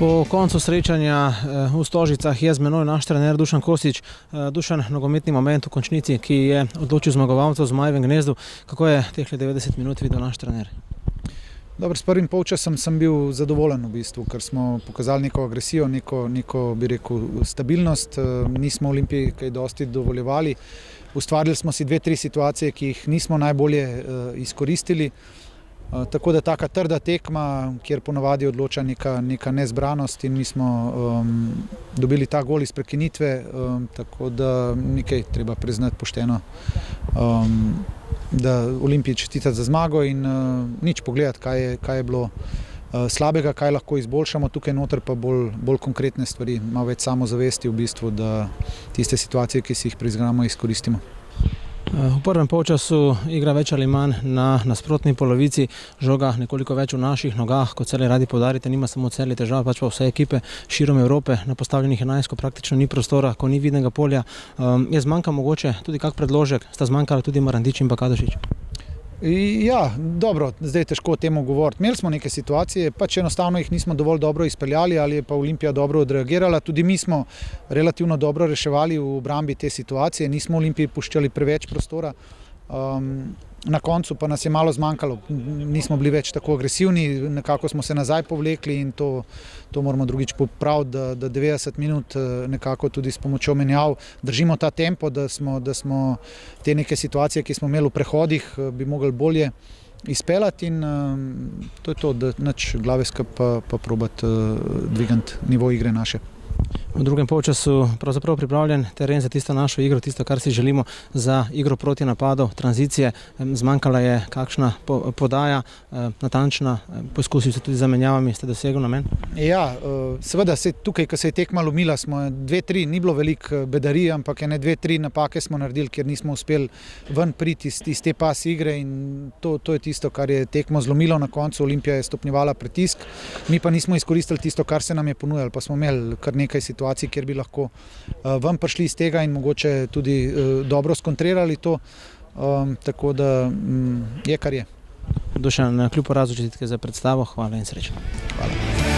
Po koncu srečanja v Stožicah je z menoj naš trener Dušan Kosič. Dušan, nogometni moment v končnici, ki je odločil zmagovalcev v Zmajevem gnezdu. Kako je teh 90 minut videl naš trener? Dobro, s prvim polčasom sem bil zadovoljen v bistvu, ker smo pokazali neko agresijo, neko bi rekel, stabilnost. Nismo Olimpiji kaj dosti dovoljevali. Ustvarili smo si 2-3 situacije, ki jih nismo najbolje izkoristili. Tako da taka trda tekma, kjer ponavadi odloča neka nezbranost in mi smo dobili ta gol iz prekinitve, tako da nekaj treba priznati pošteno, da Olimpiji čestitati za zmago in nič pogledati, kaj je bilo slabega, kaj lahko izboljšamo, tukaj noter pa bolj konkretne stvari, malo več samozavesti v bistvu, da tiste situacije, ki si jih priigramo, izkoristimo. V prvem polčasu igra več ali manj na nasprotni polovici, žoga nekoliko več v naših nogah, kot Celje radi poudarite, nima samo Celje težava, pač pa vse ekipe širom Evrope, na postavljenih 11, ko praktično ni prostora, ko ni vidnega polja. Je zmanjka mogoče tudi kak predložek, sta zmanjkala tudi Marandič in pa Kadošič? Ja, dobro, zdaj težko o temu govoriti. Imeli smo neke situacije, pač enostavno jih nismo dovolj dobro izpeljali ali je pa Olimpija dobro odreagirala. Tudi mi smo relativno dobro reševali v obrambi te situacije, nismo Olimpiji puščali preveč prostora. Na koncu pa nas je malo zmanjkalo, nismo bili več tako agresivni, nekako smo se nazaj povlekli in to moramo drugič popraviti, da 90 minut nekako tudi s pomočjo menjav držimo ta tempo, da smo te neke situacije, ki smo imeli v prehodih, bi mogli bolje izpeljati in to je to, da nič glave skupaj pa probati dvigati nivo igre naše. V drugem polčasu pravzaprav pripravljen teren za tisto našo igro, tisto, kar si želimo za igro proti napadu, tranzicije. Zmanjkala je kakšna podaja, natančna, poskusil se tudi z zamenjavami, ste dosegli namen? Ja, seveda tukaj, ko se je tekma lomila, smo 2-3, ni bilo veliko bedarij, ampak 2-3 napake smo naredili, ker nismo uspeli ven priti iz te pas igre in to je tisto, kar je tekmo zlomilo na koncu. Olimpija je stopnjevala pritisk, mi pa nismo izkoristili tisto, kar se nam je ponujalo, pa smo imeli kar nekaj situacij, kjer bi lahko ven prišli iz tega in mogoče tudi dobro skontrirali to, tako da je, kar je. Dušan, kljub porazu čestitke za predstavo, hvala in srečno. Hvala.